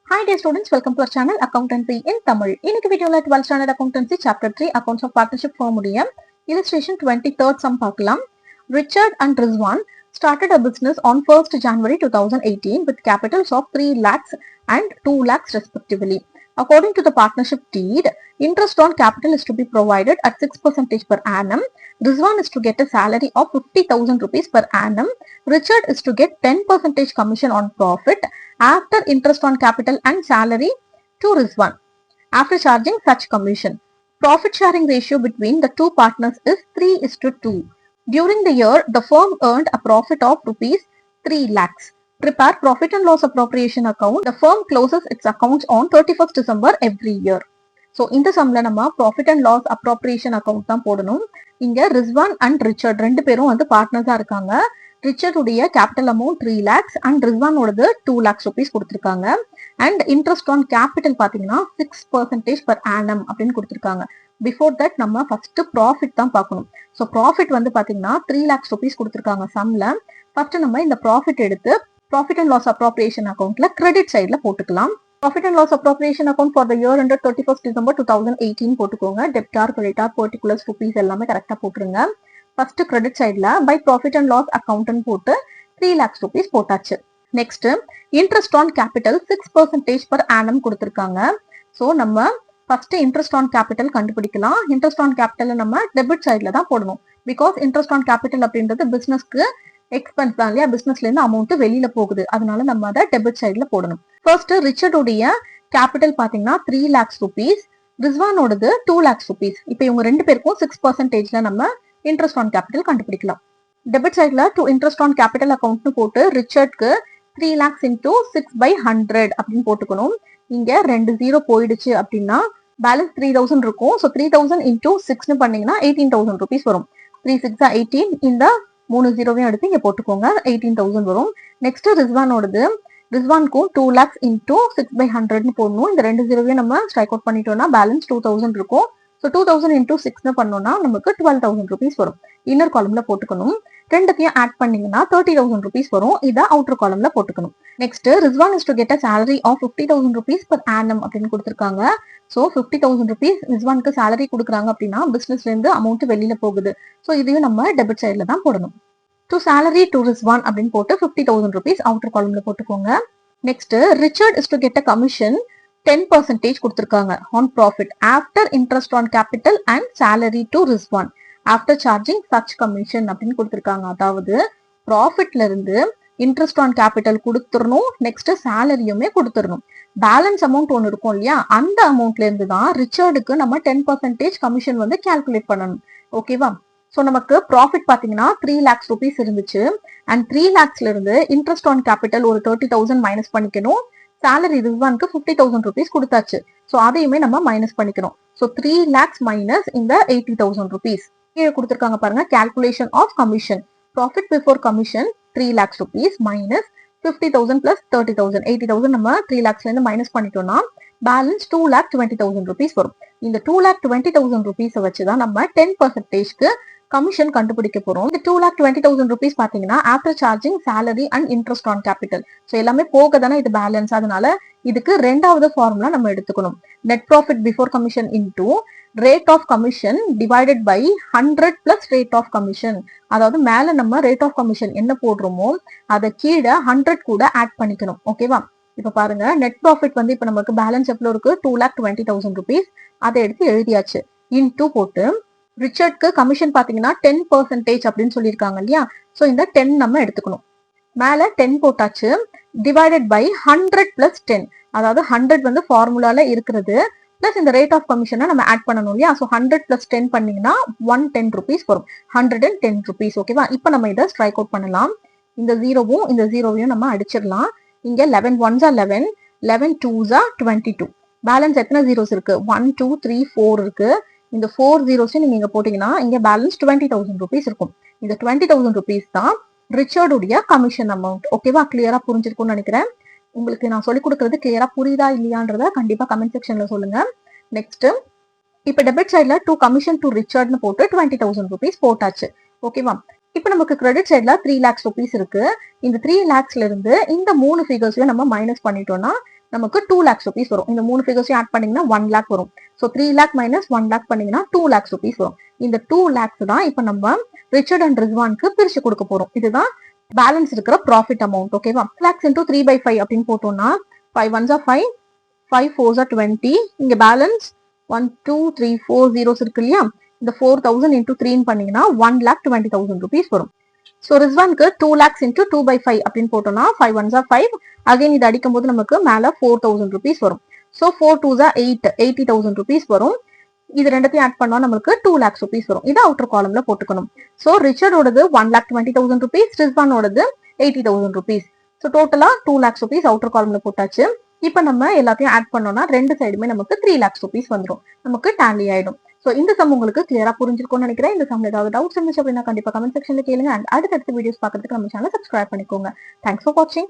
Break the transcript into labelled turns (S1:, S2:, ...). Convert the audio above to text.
S1: Hi dear students, welcome to our channel Accountancy in Tamil. இன்னைக்கு வீடியோல 12th standard accountancy chapter 3 accounts of partnership firm உடைய illustration 23rd sum பார்க்கலாம். Richard and Rizwan started a business on 1st January 2018 with capitals of 3 lakhs and 2 lakhs respectively. According to the partnership deed, interest on capital is to be provided at 6% per annum. Rizwan is to get a salary of 50,000 rupees per annum. Richard is to get 10% commission on profit after interest on capital and salary to Rizwan after charging such commission. Profit sharing ratio between the two partners is 3:2. During the year, the firm earned a profit of rupees 3 lakhs. Prepare profit and loss appropriation account. The firm closes its accounts on 31st December every year. So இந்த சம்ல நம்ம profit and loss appropriation account தான் போடணும். இங்க Rizwan and Richard ரெண்டு பேரும் வந்து பார்ட்னர்ஸா இருக்காங்க. ரிச்சர்ட் உடைய கேபிட்டல் அமௌண்ட் 3 lakhs அண்ட் ரிஸ்வானோடது 2 lakhs rupees கொடுத்திருக்காங்க. அண்ட் இன்ட்ரெஸ்ட் ஆன் கேபிட்டல் பாத்தீங்கன்னா 6% per annum அப்படின்னு கொடுத்திருக்காங்க. பிஃபோர் தட் நம்ம ஃபர்ஸ்ட் ப்ராஃபிட் தான் பார்க்கணும். ஸோ ப்ராஃபிட் வந்து பாத்தீங்கன்னா 3 lakhs rupees கொடுத்திருக்காங்க சம்ல. ஃபர்ஸ்ட் நம்ம இந்த ப்ராஃபிட் எடுத்து ப்ராஃபிட் அண்ட் லாஸ் அப்ராப்ரியேஷன் அக்கௌண்ட்ல கிரெடிட் சைட்ல போட்டுக்கலாம். Profit and loss appropriation account for the year ended 31st December 2018 போட்டுக்கோங்க. டெப்டார் கிரெடிட்டார் பர்டிகுலர்ஸ் ருபீஸ் எல்லாமே கரெக்டா போட்டுருங்க. ஃபர்ஸ்ட் கிரெடிட் சைட்ல by profit and loss account போட்டு 3 lakhs rupees போட்டாச்சு. Next interest on capital 6% per annum கொடுத்திருக்காங்க. ஸோ நம்ம ஃபர்ஸ்ட் இன்ட்ரெஸ்ட் ஆன் கேபிட்டல் கண்டுபிடிக்கலாம். இன்ட்ரெஸ்ட் ஆன் கேபிட்டல் நம்ம டெபிட் சைட்ல தான் போடணும். பிகாஸ் இன்ட்ரெஸ்ட் ஆன் கேபிட்டல் அப்படின்றது பிசினஸ்க்கு எக்ஸ்பென்ஸ் தான் இல்லையா, பிசினஸ்ல இருந்து அமௌண்ட் வெளியில போகுது, அதனால நம்ம அதை டெபிட் சைட்ல போடணும். ஃபர்ஸ்ட் ரிச்சர்டுடைய கேபிட்டல் பாத்தீங்கன்னா 3 lakhs rupees, ரிஸ்வானோடது 2 lakhs rupees. இப்போ இவங்க ரெண்டு பேருக்கும் 6%ல நம்ம இன்ட்ரெஸ்ட் ஆன் கேபிட்டல் கண்டுபிடிக்கலாம். டெபிட் சைட்ல டு இன்ட்ரெஸ்ட் ஆன் கேபிட்டல் அக்கௌண்ட்னு போட்டு ரிச்சர்ட்க்கு 3 lakhs into 6/100 அப்படின்னு போட்டுக்கணும். இங்க 2 0 போயிடுச்சு அப்படின்னா பேலன்ஸ் 3000 இருக்கும். ஸோ 3000 into 6ன்னு பண்ணீங்கன்னா 18,000 rupees வரும். 3 6 18, இந்த 3 0வையும் எடுத்து இங்க போட்டுக்கோங்க, 18,000 வரும். நெக்ஸ்ட் ரிஸ்வானோடது, ரிஸ்வானுக்கும் 2 lakhs into 6/100ன்னு போடணும். இந்த 2 0வையும் நம்ம ஸ்ட்ரைக் அவுட் பண்ணிட்டோம்னா பேலன்ஸ் 2000 இருக்கும். ஸோ 2000 into 6ன்னு பண்ணோம்னா நமக்கு 12,000 rupees வரும். இன்னர் காலம்ல போட்டுக்கணும். ரெண்டுத்தையும் ஆட் பண்ணீங்கன்னா 30,000 rupees வரும். இதை அவுட்டர் காலம்ல போட்டுக்கணும். Next Rizwan is to get a salary of 50,000 rupees per annum அப்படின்னு கொடுத்திருக்காங்க. ஸோ 50,000 rupees ரிஸ்வானுக்கு salary கொடுக்குறாங்க அப்படின்னா பிசினஸ்ல இருந்து அமௌண்ட் வெளியில போகுது. ஸோ இதையும் நம்ம டெபிட் சைட்ல தான் போடணும். டு salary to ரிஸ்வான் அப்படின்னு போட்டு 50,000 rupees அவுட்டர் காலம்ல போட்டுக்கோங்க. Next Richard is to get a commission 10% கொடுத்திருக்காங்க on profit after interest on capital and salary to Rizwan after charging such commission அப்படின்னு கொடுத்திருக்காங்க. அதாவது ப்ராஃபிட்ல இருந்து இன்ட்ரெஸ்ட் ஆன் கேபிட்டல் கொடுத்துடணும், நெக்ஸ்ட் சேலரியுமே கொடுத்துடணும். பேலன்ஸ் அமௌண்ட் ஒன்று இருக்கும் இல்லையா, அந்த அமௌண்ட்ல இருந்து தான் ரிச்சர்டுக்கு நம்ம 10% கமிஷன் வந்து கால்குலேட் பண்ணணும். ஓகேவா? ஸோ நமக்கு ப்ராஃபிட் பாத்தீங்கன்னா 3 lakhs rupees இருந்துச்சு. அண்ட் 3 lakhsல இருந்து இன்ட்ரெஸ்ட் ஆன் கேபிட்டல் ஒரு 30,000 மைனஸ் பண்ணிக்கணும். சேலரி ரிஸ்வானுக்கு 50,000 rupees கொடுத்தாச்சு. ஸோ அதையுமே நம்ம மைனஸ் பண்ணிக்கணும். ஸோ 3 lakhs மைனஸ் இந்த 80,000 rupees கீழே கொடுத்திருக்காங்க பாருங்க. Calculation of commission, profit before commission 3 lakhs rupees minus 50,000 plus 30,000, 80,000 நம்ம 3 lakhsல இருந்து மைனஸ் பண்ணிட்டோம்னா பேலன்ஸ் 2,20,000 rupees வரும். இந்த 2,20,000 rupees வச்சுதான் நம்ம 10%க்கு கமிஷன் கண்டுபிடிக்க போறோம். இந்த 2,20,000 rupees பாத்தீங்கன்னா after charging salary and interest on capital. So எல்லாமே போக தானே இது பேலன்ஸ், அதனால இதுக்கு ரெண்டாவது ஃபார்முலா நம்ம எடுத்துக்கணும். Net profit before commission into rate of commission divided by 100 plus rate of commission. அதாவது மேல நம்ம ரேட் ஆஃப் கமிஷன் என்ன போடுறோமோ அதை கீழே 100 கூட ஆட் பண்ணிக்கணும். ஓகேவா? இப்ப பாருங்க, நெட் ப்ராஃபிட் வந்து இப்ப நமக்கு பேலன்ஸ் எவ்வளவு இருக்கு, 2,20,000 rupees. அதை எடுத்து எழுதியாச்சு. இன்டூ போட்டு ரிச்சர்ட்க்கு கமிஷன் பாத்தீங்கன்னா 10% அப்படின்னு சொல்லியிருக்காங்க இல்லையா, ஸோ இந்த 10 நம்ம எடுத்துக்கணும். மேல 10 போட்டாச்சு. டிவைடட் பை 100 பிளஸ் 10, அதாவது 100 வந்து ஃபார்முலால இருக்கிறது பிளஸ் இந்த ரேட் ஆஃப் கமிஷனை நம்ம ஆட் பண்ணணும் இல்லையா. ஸோ 100 பிளஸ் 10 பண்ணீங்கன்னா 110 rupees வரும். 110 rupees. ஓகேவா? இப்போ நம்ம இதை ஸ்ட்ரைக் அவுட் பண்ணலாம். இந்த ஜீரோவும் இந்த ஜீரோவையும் நம்ம அடிச்சிடலாம். இங்க 11 1s are 11, 11 2s are 22. Balance எத்தனை ஜீரோஸ் இருக்கு, 1 2 3 4 இருக்கு. இந்த 4 ஜீரோஸையும் நீங்க இங்க போட்டீங்கன்னா இங்க பேலன்ஸ் 20,000 rupees இருக்கும். இந்த 20,000 rupees தான் ரிச்சர்டுடைய கமிஷன் அமௌண்ட். ஓகேவா? கிளியரா புரிஞ்சிருக்கும்னு நினைக்கிறேன். உங்களுக்கு நான் சொல்லிக் கொடுக்கறது கிளியரா புரியுதா இல்லையான்றத கண்டிப்பா கமெண்ட் செக்ஷன்ல சொல்லுங்க. நெக்ஸ்ட் இப்ப டெபிட் சைட்ல டு கமிஷன் டு ரிச்சர்ட்னு போட்டு 20,000 rupees போட்டாச்சு. ஓகேவா? இப்ப நமக்கு கிரெடிட் சைட்ல 3 lakhs rupees இருக்கு. இந்த 3 lakhsல இருந்து இந்த 3 ஃபிகர்ஸையும் நம்ம மைனஸ் பண்ணிட்டோம்னா நமக்கு 2 lakhs rupees வரும். இந்த 3 ஃபிகர்ஸையும் ஆட் பண்ணீங்கன்னா 1 lakh வரும். ஸோ 3 lakh minus 1 lakh பண்ணீங்கன்னா 2 lakhs rupees வரும். இந்த 2 lakhs தான் இப்ப நம்ம ரிச்சர்ட் அண்ட் ரிஸ்வானுக்கு பிரிச்சு கொடுக்க போறோம். இதுதான் பேலன்ஸ் இருக்கிற ப்ராஃபிட் அமௌண்ட். ஓகேவா? lakhs into 3/5 அப்படின்னு போட்டோம்னா 5 ones are 5, 5 fours are 20. இங்க பேலன்ஸ் 1 2 3 4 zeros இருக்கு இல்லையா? இந்த 4000 into 3 பண்ணீங்கன்னா 1,20,000 rupees வரும். ஸோ ரிஸ்வானுக்கு 2 lakhs into 2/5 அப்படின்னு போட்டோம்னா 5 ones are 5. அகைன் இது அடிக்கும் போது நமக்கு மேல 4,000 rupees வரும். ஸோ 4 2s are 8, 80,000 rupees வரும். இது ரெண்டத்தையும் ஆட் பண்ணா நமக்கு 2 lakhs rupees வரும். இது அவுட்டர் காலம்ல போட்டுக்கணும். ஸோ ரிச்சர்டோடது 1,20,000 rupees, ரிஸ்வானோடது 80,000 rupees. ஸோ டோட்டலா 2 lakhs rupees அவுட்டர் காலம்ல போட்டாச்சு. இப்ப நம்ம எல்லாத்தையும் ஆட் பண்ணோம்னா ரெண்டு சைடுமே நமக்கு 3 lakhs rupees வந்துடும். நமக்கு டேலி ஆயிடும். ஸோ இந்த சம் உங்களுக்கு கிளியரா புரிஞ்சிருக்கும்னு நினைக்கிறேன். இந்த சம்ல ஏதாவது டவுட்ஸ் இருந்துச்சு அப்படின்னா கண்டிப்பா கமெண்ட் செக்ஷன்ல கேளுங்க. அண்ட் அடுத்தடுத்த வீடியோஸ் பார்க்கறதுக்கு நம்ம சேனல் சப்ஸ்கிரைப் பண்ணிக்கோங்க. தேங்க்ஸ் ஃபார் வாட்சிங்.